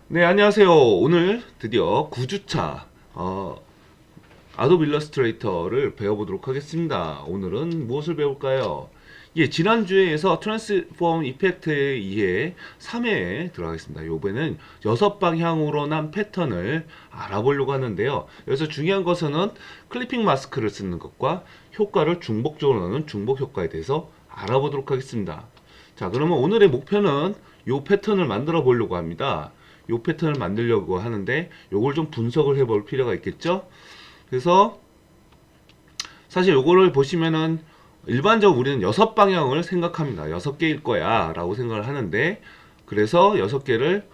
네, 안녕하세요. 오늘 드디어 9주차 아도비 일러스트레이터를 배워보도록 하겠습니다. 오늘은 무엇을 배울까요? 예, 지난주에서 트랜스폼 이펙트에 의해 3회에 들어가겠습니다. 요번에는 6방향으로 난 패턴을 알아보려고 하는데요. 여기서 중요한 것은 클리핑 마스크를 쓰는 것과 효과를 중복적으로 넣는 중복 효과에 대해서 알아보도록 하겠습니다. 자, 그러면 오늘의 목표는 요 패턴을 만들어 보려고 합니다. 요 패턴을 만들려고 하는데 요걸 좀 분석을 해볼 필요가 있겠죠. 그래서 사실 요거를 보시면은 일반적으로 우리는 6방향을 생각합니다. 6개일 거야 라고 생각을 하는데, 그래서 6개를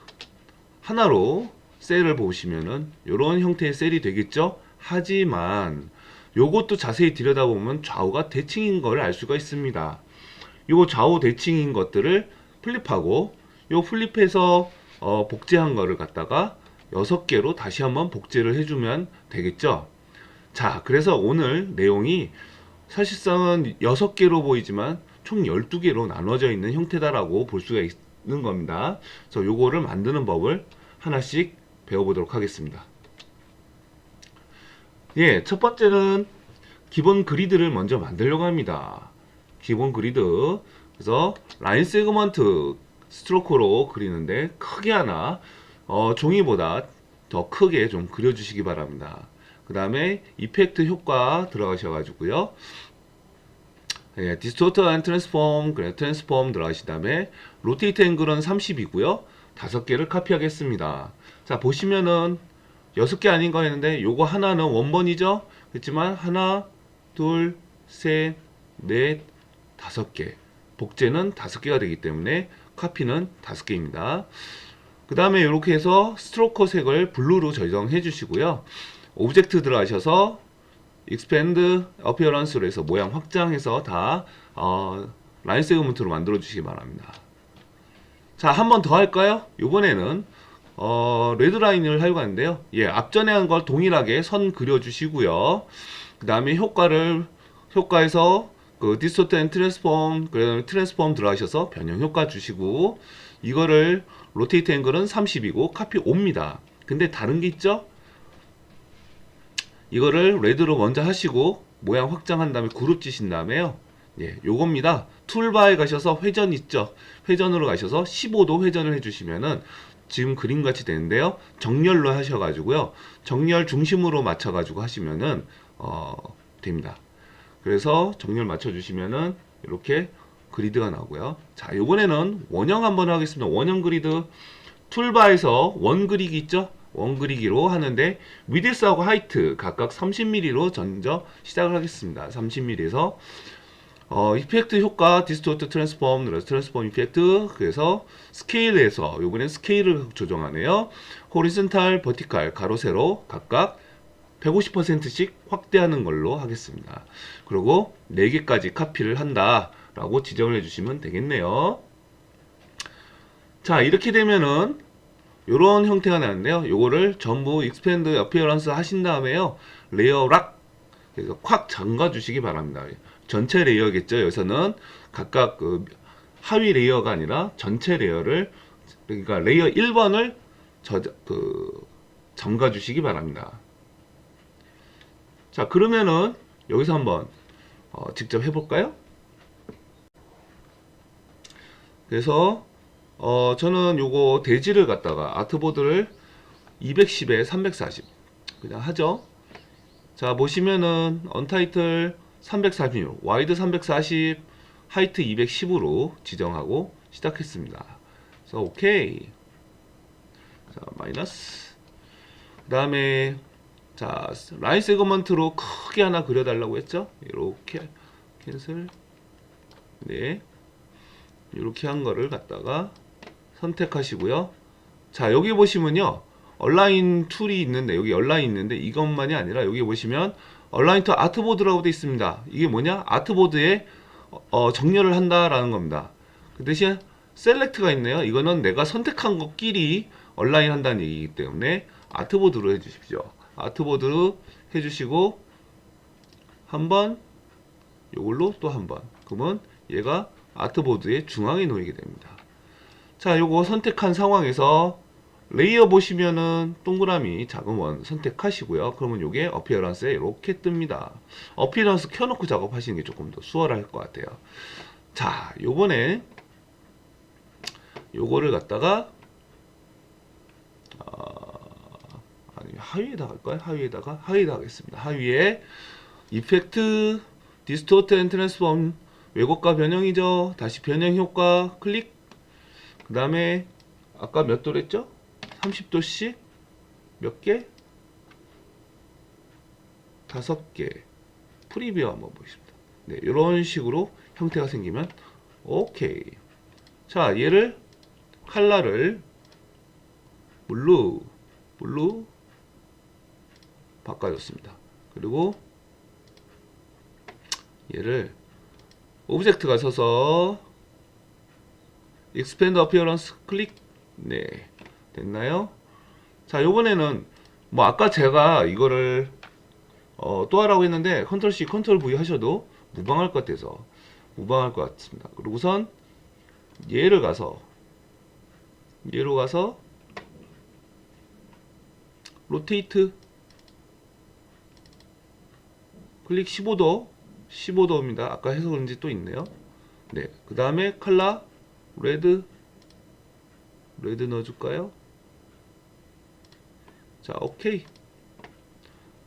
하나로 셀을 보시면은 요런 형태의 셀이 되겠죠. 하지만 요것도 자세히 들여다보면 좌우가 대칭인 걸 알 수가 있습니다. 요 좌우 대칭인 것들을 플립하고, 요 플립해서 복제한 거를 갖다가 6개로 다시 한번 복제를 해주면 되겠죠. 자, 그래서 오늘 내용이 사실상은 6개로 보이지만 총 12개로 나눠져 있는 형태다라고 볼 수가 있는 겁니다. 그래서 요거를 만드는 법을 하나씩 배워보도록 하겠습니다. 예, 첫 번째는 기본 그리드를 먼저 만들려고 합니다. 기본 그리드. 그래서 라인 세그먼트 스트로크로 그리는데 크게 하나 종이보다 더 크게 좀 그려주시기 바랍니다. 그 다음에 이펙트 효과 들어가셔가지고요. 예, 디스토트 앤 트랜스폼, 그래, 트랜스폼 들어가신 다음에 로테이트 앵글은 30이고요. 5개를 카피하겠습니다. 자, 보시면은 6개 아닌가 했는데 요거 하나는 원본이죠. 그렇지만 하나, 둘, 셋, 넷, 5개. 복제는 5개가 되기 때문에 카피는 5개입니다. 그 다음에 이렇게 해서 스트로커 색을 블루로 조정해 주시고요. 오브젝트 들어가셔서 expand appearance로 해서 모양 확장해서 다 라인 세그먼트로 만들어 주시기 바랍니다. 자, 한 번 더 할까요? 이번에는 레드 라인을 하려고 하는데요. 예, 앞전에 한 걸 동일하게 선 그려 주시고요. 그 다음에 효과에서 그 디스토트 앤 트랜스폼, 그다음에 트랜스폼 들어가셔서 변형 효과 주시고, 이거를 로테이트 앵글은 30이고 카피 5입니다. 근데 다른 게 있죠? 이거를 레드로 먼저 하시고 모양 확장한 다음에 그룹 지신 다음에요. 예, 요겁니다. 툴바에 가셔서 회전 있죠? 회전으로 가셔서 15도 회전을 해주시면은 지금 그림 같이 되는데요. 정렬로 하셔가지고요. 정렬 중심으로 맞춰가지고 하시면은 됩니다. 그래서 정렬 맞춰주시면은 이렇게 그리드가 나오고요. 자, 이번에는 원형 한번 하겠습니다. 원형 그리드. 툴바에서 원 그리기 있죠? 원 그리기로 하는데 위드스하고 하이트 각각 30mm로 먼저 시작을 하겠습니다. 30mm에서 이펙트 효과 디스토트 트랜스폼 눌러서 트랜스폼 이펙트. 그래서 스케일에서 요번엔 스케일을 조정하네요. 호리즌탈 버티칼 가로 세로 각각 150%씩 확대하는 걸로 하겠습니다. 그리고 4개까지 카피를 한다 라고 지정을 해주시면 되겠네요. 자, 이렇게 되면은 이런 형태가 나는데요. 요거를 전부 익스펜드 어피어런스 하신 다음에요. 레이어 락, 그래서 콱 잠가 주시기 바랍니다. 전체 레이어겠죠. 여기서는 각각 그 하위 레이어가 아니라 전체 레이어를, 그러니까 레이어 1번을 잠가 주시기 바랍니다. 자, 그러면은 여기서 한번 직접 해볼까요? 그래서 저는 요거 대지를 갖다가 아트보드를 210에 340 그냥 하죠. 자, 보시면은 언타이틀 346, 와이드 340, 하이트 210으로 지정하고 시작했습니다. 그래서 오케이. 자, 마이너스. 그 다음에 자, 라인 세그먼트로 크게 하나 그려달라고 했죠. 이렇게 캔슬. 네, 이렇게 한 거를 갖다가 선택하시고요. 자, 여기 보시면요, 얼라인 툴이 있는데, 여기 얼라인 있는데 이것만이 아니라 여기 보시면 얼라인 투 아트보드라고 되어 있습니다. 이게 뭐냐? 아트보드에 정렬을 한다라는 겁니다. 그 대신 셀렉트가 있네요. 이거는 내가 선택한 것끼리 얼라인 한다는 얘기이기 때문에 아트보드로 해주십시오. 아트보드로 해주시고 한번 요걸로 또 한번, 그러면 얘가 아트보드의 중앙에 놓이게 됩니다. 자, 요거 선택한 상황에서 레이어 보시면은 동그라미 작은 원 선택하시고요. 그러면 요게 어피어런스에 이렇게 뜹니다. 어피어런스 켜놓고 작업하시는 게 조금 더 수월할 것 같아요. 자, 요번에 요거를 갖다가 아니 하위에다 할까요? 하위에다 하겠습니다. 하위에 이펙트 디스토트 앤 트랜스폼 왜곡과 변형이죠. 다시 변형 효과 클릭. 그 다음에 아까 몇 도랬죠? 30도씩 몇 개? 5개. 프리뷰 한번 보겠습니다. 네, 이런 식으로 형태가 생기면 오케이. 자, 얘를 컬러를 블루 바꿔줬습니다. 그리고 얘를 오브젝트가 서서 expand appearance 클릭. 네, 됐나요? 자, 요번에는 뭐 아까 제가 이거를 또 하라고 했는데 컨트롤 C 컨트롤 V 하셔도 무방할 것 같아서 무방할 것 같습니다. 그리고 우선 얘로 가서 로테이트 클릭 15도입니다. 아까 해서 그런지 또 있네요. 네, 그 다음에 컬러 레드 넣어줄까요? 자, 오케이.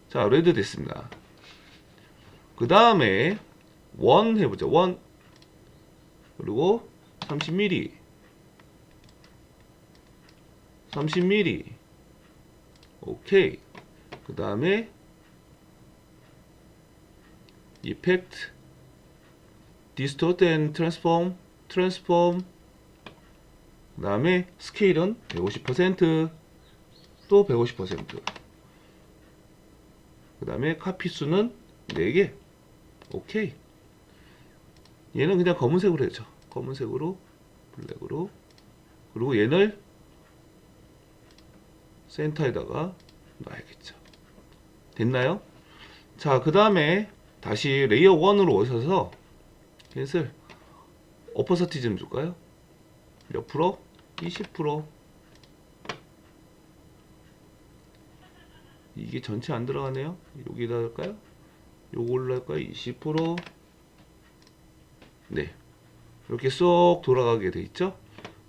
자, 레드 됐습니다. 그 다음에 원 해보죠. 원 그리고 30mm 오케이. 그 다음에 이펙트 디스토트 앤 트랜스폼 그 다음에 스케일은 150% 또 150%. 그 다음에 카피 수는 4개. 오케이. 얘는 그냥 검은색으로 해줘. 검은색으로 블랙으로. 그리고 얘를 센터에다가 놔야겠죠. 됐나요? 자, 그 다음에 다시 레이어 1으로 오셔서 캔슬 어퍼서티 좀 줄까요? 몇 프로? 20%. 이게 전체 안 들어가네요. 여기다 할까요? 요걸로 할까요? 20%. 네, 이렇게 쏙 돌아가게 돼 있죠.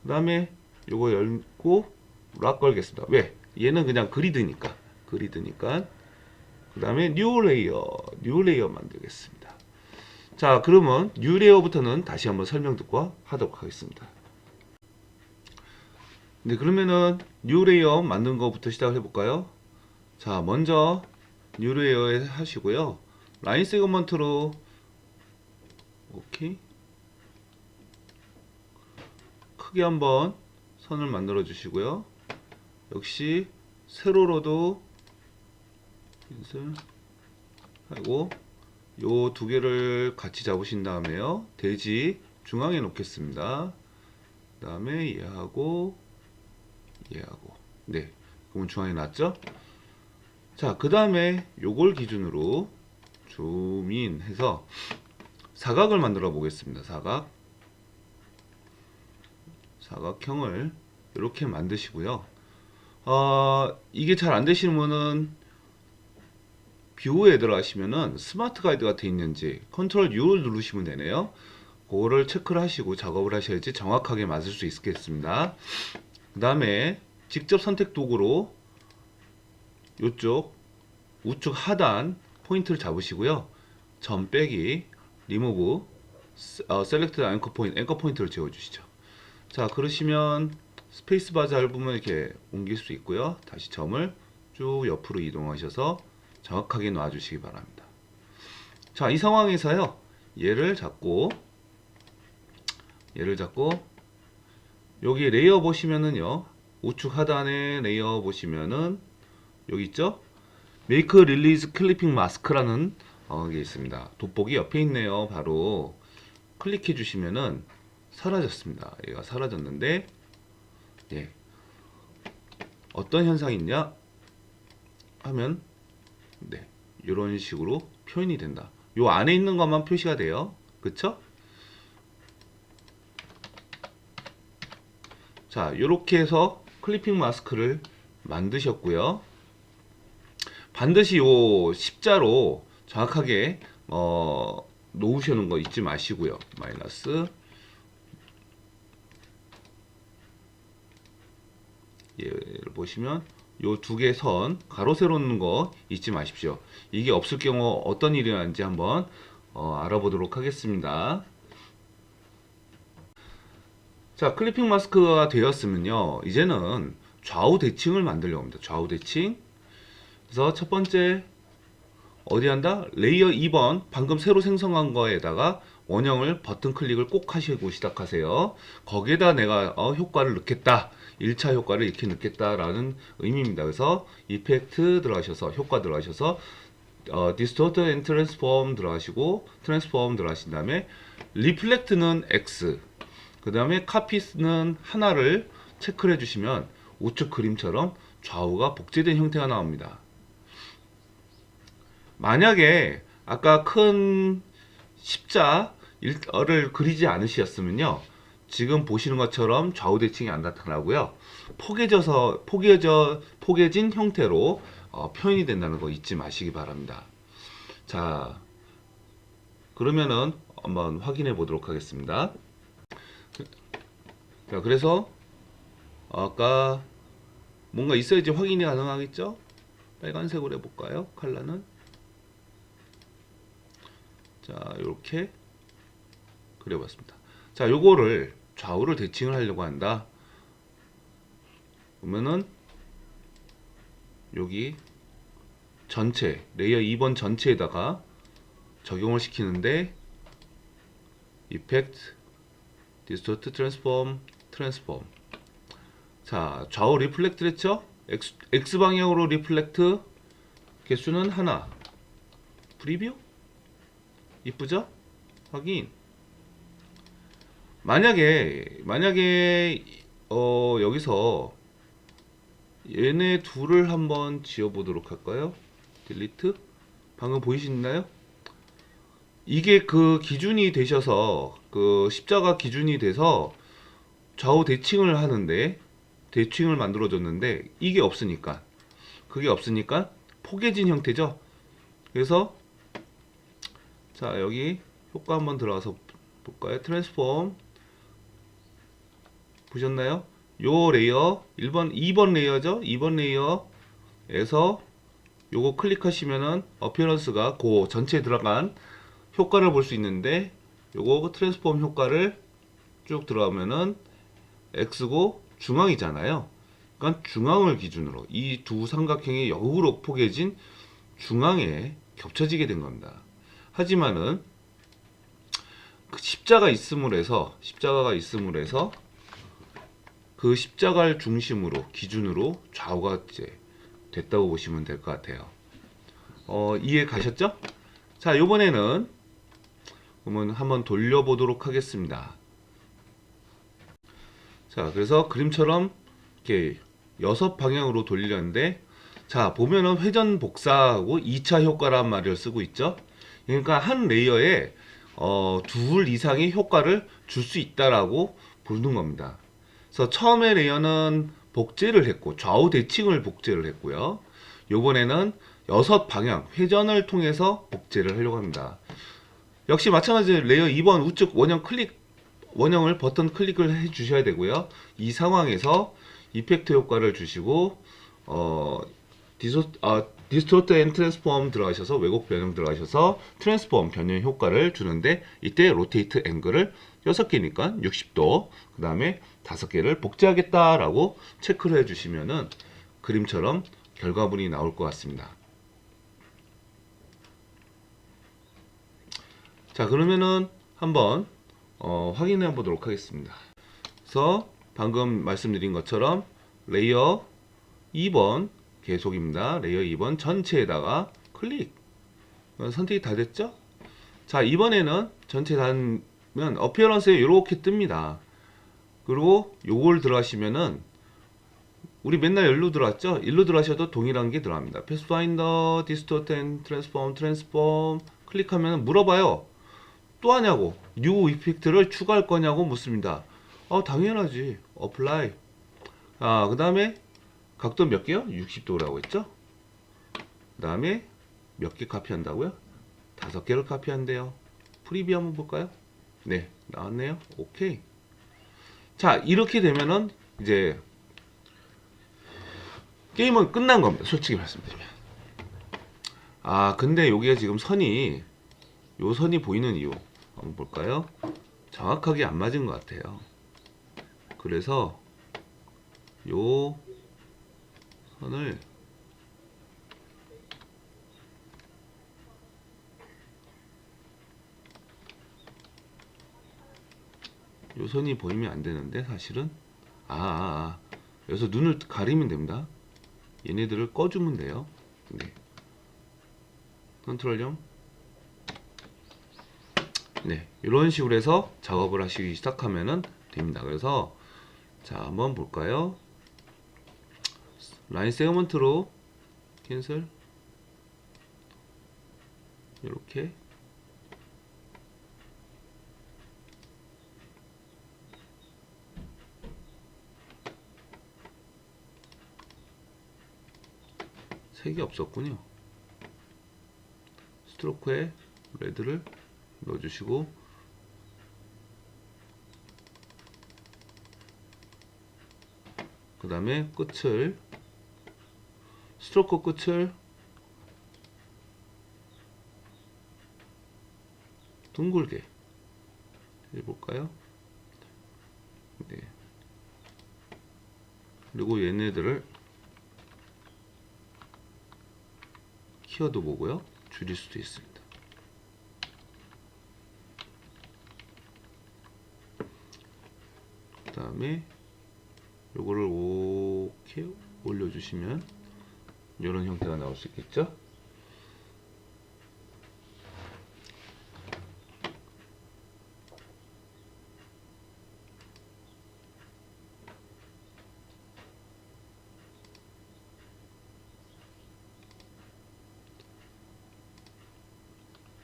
그 다음에 요거 열고 락 걸겠습니다. 왜? 얘는 그냥 그리드니까. 그 다음에 뉴 레이어 만들겠습니다. 자, 그러면 뉴 레이어부터는 다시 한번 설명 듣고 하도록 하겠습니다. 네, 그러면은 뉴 레이어 만든 거부터 시작을 해볼까요? 자, 먼저 뉴 레이어에 하시고요. 라인 세그먼트로 오케이. 크게 한번 선을 만들어 주시고요. 역시 세로로도 펜슬 하고 요 두 개를 같이 잡으신 다음에요. 대지 중앙에 놓겠습니다. 그 다음에 얘하고 네, 그러면 중앙에 놨죠. 자, 그 다음에 요걸 기준으로 줌인 해서 사각을 만들어 보겠습니다. 사각형을 이렇게 만드시고요. 이게 잘 안 되시는 분은 뷰에 들어가시면은 스마트 가이드가 되어 있는지 컨트롤 U를 누르시면 되네요. 그거를 체크를 하시고 작업을 하셔야지 정확하게 맞을 수 있겠습니다. 그 다음에 직접 선택 도구로 이쪽 우측 하단 포인트를 잡으시고요. 점 빼기 리무브 셀렉트 앵커 포인트를 지워주시죠. 자, 그러시면 스페이스바 잡으면 이렇게 옮길 수 있고요. 다시 점을 쭉 옆으로 이동하셔서 정확하게 놔주시기 바랍니다. 자, 이 상황에서요, 얘를 잡고 여기 레이어 보시면은요, 우측 하단에 레이어 보시면은 여기 있죠? 메이크 릴리즈 클리핑 마스크라는 게 있습니다. 돋보기 옆에 있네요. 바로 클릭해 주시면은 사라졌습니다. 얘가 사라졌는데, 예, 어떤 현상이 있냐 하면 네, 이런 식으로 표현이 된다. 요 안에 있는 것만 표시가 돼요. 그쵸? 자, 요렇게 해서 클리핑 마스크를 만드셨고요. 반드시 요 십자로 정확하게 놓으시는 거 잊지 마시고요. 마이너스 얘를 보시면 요 두 개 선 가로 세로 놓는 거 잊지 마십시오. 이게 없을 경우 어떤 일이 나는지 한번 알아보도록 하겠습니다. 자, 클리핑 마스크가 되었으면요, 이제는 좌우 대칭을 만들려고 합니다. 좌우 대칭. 그래서 첫 번째 어디 한다? 레이어 2번 방금 새로 생성한 거에다가 원형을 버튼 클릭을 꼭 하시고 시작하세요. 거기에다 내가 효과를 넣겠다, 1차 효과를 이렇게 넣겠다라는 의미입니다. 그래서 이펙트 들어가셔서 효과 들어가셔서 디스토트 앤 트랜스폼 들어가시고 트랜스폼 들어가신 다음에 리플렉트는 X, 그 다음에 카피는 하나를 체크를 해주시면 우측 그림처럼 좌우가 복제된 형태가 나옵니다. 만약에 아까 큰 십자를 그리지 않으셨으면요, 지금 보시는 것처럼 좌우 대칭이 안 나타나고요, 포개진 형태로 표현이 된다는 거 잊지 마시기 바랍니다. 자, 그러면은 한번 확인해 보도록 하겠습니다. 자, 그래서 아까 뭔가 있어야지 확인이 가능하겠죠? 빨간색으로 해볼까요? 컬러는. 자, 이렇게 그려봤습니다. 자, 요거를 좌우를 대칭을 하려고 한다. 그러면은 여기 전체 레이어 2번 전체에다가 적용을 시키는데 이펙트, 디스토트, 트랜스폼, 트랜스폼. 자, 좌우 리플렉트 했죠? X 방향으로 리플렉트 개수는 하나. 프리뷰? 이쁘죠? 확인. 만약에 여기서 얘네 둘을 한번 지워 보도록 할까요? 딜리트. 방금 보이시나요? 이게 그 기준이 되셔서 그 십자가 기준이 돼서 좌우 대칭을 하는데, 대칭을 만들어 줬는데 이게 없으니까, 그게 없으니까 포개진 형태죠. 그래서 자, 여기 효과 한번 들어가서 볼까요? 트랜스폼 보셨나요? 요 레이어 2번 레이어죠? 2번 레이어에서 요거 클릭하시면은 어피어런스가 그 전체에 들어간 효과를 볼 수 있는데, 요거 트랜스폼 효과를 쭉 들어가면은 X고 중앙이잖아요. 그러니까 중앙을 기준으로 이 두 삼각형이 역으로 포개진 중앙에 겹쳐지게 된 겁니다. 하지만은 그 십자가가 있음으로 해서 그 십자가를 중심으로 기준으로 좌우가 이제 됐다고 보시면 될 것 같아요. 이해 가셨죠? 자, 요번에는 그러면 한번 돌려보도록 하겠습니다. 자, 그래서 그림처럼 이렇게 6방향으로 돌리려는데, 자, 보면은 회전 복사하고 2차 효과란 말을 쓰고 있죠. 그러니까 한 레이어에 둘 이상의 효과를 줄 수 있다라고 부르는 겁니다. 그래서 처음에 레이어는 복제를 했고 좌우 대칭을 복제를 했고요. 요번에는 6방향 회전을 통해서 복제를 하려고 합니다. 역시 마찬가지로 레이어 2번 우측 원형을 버튼 클릭을 해 주셔야 되고요. 이 상황에서 이펙트 효과를 주시고 디스토트 앤 트랜스폼 들어가셔서 왜곡 변형 들어가셔서 트랜스폼 변형 효과를 주는데, 이때 로테이트 앵글을 6개니까 60도, 그 다음에 5개를 복제하겠다라고 체크를 해주시면은 그림처럼 결과물이 나올 것 같습니다. 자, 그러면은 한번 확인해 보도록 하겠습니다. 그래서 방금 말씀드린 것처럼 레이어 2번 계속입니다. 레이어 2번 전체에다가 클릭. 선택이 다 됐죠? 자, 이번에는 전체 다 하면 어피어런스에 이렇게 뜹니다. 그리고 요걸 들어가시면은 우리 맨날 일로 들어왔죠? 일로 들어가셔도 동일한 게 들어갑니다. 패스파인더, 디스토트 앤 트랜스폼 클릭하면 물어봐요. 또 하냐고, 뉴 이펙트를 추가할 거냐고 묻습니다. 당연하지. 어플라이. 그 다음에 각도 몇 개요? 60도라고 했죠? 그 다음에 몇 개 카피한다고요? 5개를 카피한대요. 프리뷰 한번 볼까요? 네, 나왔네요. 오케이. 자, 이렇게 되면은 이제 게임은 끝난 겁니다. 솔직히 말씀드리면. 근데 여기가 지금 요 선이 보이는 이유 한번 볼까요? 정확하게 안 맞은 것 같아요. 그래서 요 선을 요 선이 보이면 안 되는데 사실은 여기서 눈을 가리면 됩니다. 얘네들을 꺼주면 돼요. 네. 컨트롤 0. 네, 이런 식으로 해서 작업을 하시기 시작하면은 됩니다. 그래서 자, 한번 볼까요? 라인 세그먼트로 캔슬. 이렇게 색이 없었군요. 스트로크에 레드를 넣어주시고 그 다음에 끝을 스트로크 끝을 둥글게 해볼까요? 네. 그리고 얘네들을 키워드 보고요. 줄일 수도 있습니다. 그 다음에 요거를 이렇게 올려주시면 이런 형태가 나올 수 있겠죠?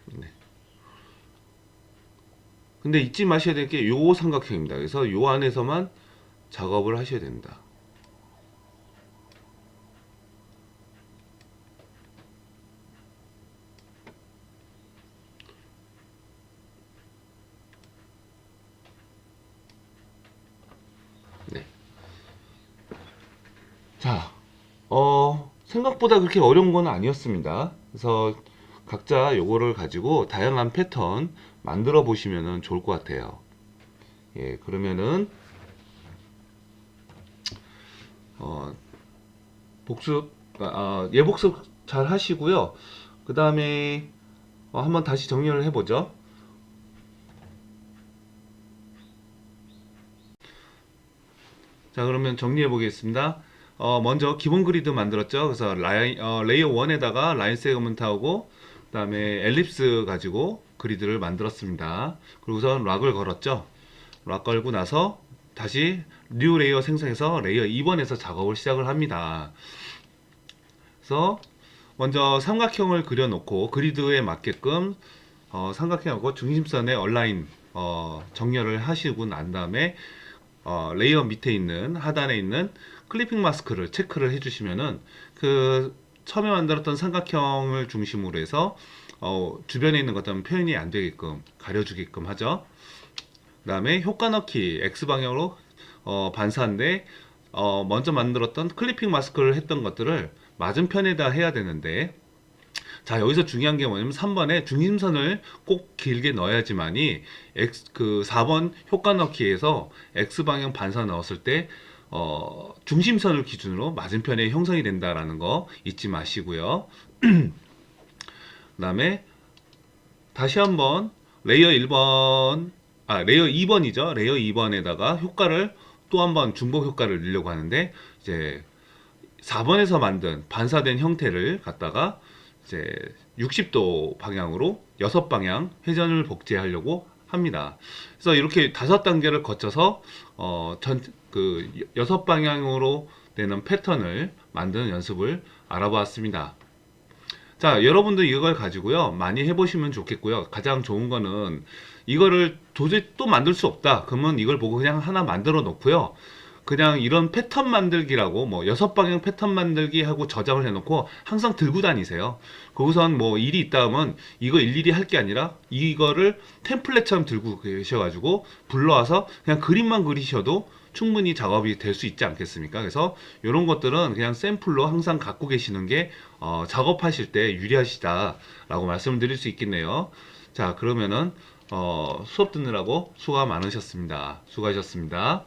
네. 근데 잊지 마셔야 될 게 요 삼각형입니다. 그래서 요 안에서만 작업을 하셔야 된다. 네. 자, 생각보다 그렇게 어려운 건 아니었습니다. 그래서 각자 요거를 가지고 다양한 패턴 만들어 보시면 좋을 것 같아요. 예, 그러면은 예복습 잘 하시고요. 그 다음에 한번 다시 정리를 해보죠. 자, 그러면 정리해 보겠습니다. 먼저 기본 그리드 만들었죠. 그래서 레이어 1에다가 라인 세그먼트하고 그 다음에 엘립스 가지고 그리드를 만들었습니다. 그리고선 락을 걸었죠. 락 걸고 나서 다시 뉴 레이어 생성해서 레이어 2번에서 작업을 시작을 합니다. 그래서 먼저 삼각형을 그려놓고 그리드에 맞게끔 삼각형하고 중심선에 얼라인 정렬을 하시고 난 다음에 레이어 밑에 있는 하단에 있는 클리핑 마스크를 체크를 해주시면은 그 처음에 만들었던 삼각형을 중심으로 해서 주변에 있는 것들은 표현이 안 되게끔 가려주게끔 하죠. 그 다음에 효과 넣기 X 방향으로 반사인데 먼저 만들었던 클리핑 마스크를 했던 것들을 맞은편에다 해야 되는데, 자, 여기서 중요한 게 뭐냐면 3번에 중심선을 꼭 길게 넣어야지만이 그 4번 효과 넣기에서 X방향 반사 넣었을 때 중심선을 기준으로 맞은편에 형성이 된다라는 거 잊지 마시고요. 그 다음에 다시 한번 레이어 2번이죠. 레이어 2번에다가 효과를 또 한번 중복 효과를 넣으려고 하는데, 이제 4번에서 만든 반사된 형태를 갖다가 이제 60도 방향으로 6방향 회전을 복제하려고 합니다. 그래서 이렇게 5단계를 거쳐서 그 6방향으로 되는 패턴을 만드는 연습을 알아보았습니다. 자, 여러분들 이걸 가지고요 많이 해보시면 좋겠고요. 가장 좋은 거는 이거를 도저히 또 만들 수 없다 그러면 이걸 보고 그냥 하나 만들어 놓고요, 그냥 이런 패턴 만들기라고 뭐 6방향 패턴 만들기 하고 저장을 해놓고 항상 들고 다니세요. 거기선 뭐 일이 있다 하면 이거 일일이 할 게 아니라 이거를 템플릿처럼 들고 계셔가지고 불러와서 그냥 그림만 그리셔도 충분히 작업이 될 수 있지 않겠습니까? 그래서 이런 것들은 그냥 샘플로 항상 갖고 계시는 게 작업하실 때 유리하시다라고 말씀을 드릴 수 있겠네요. 자, 그러면은 수업 듣느라고 수고 많으셨습니다. 수고하셨습니다.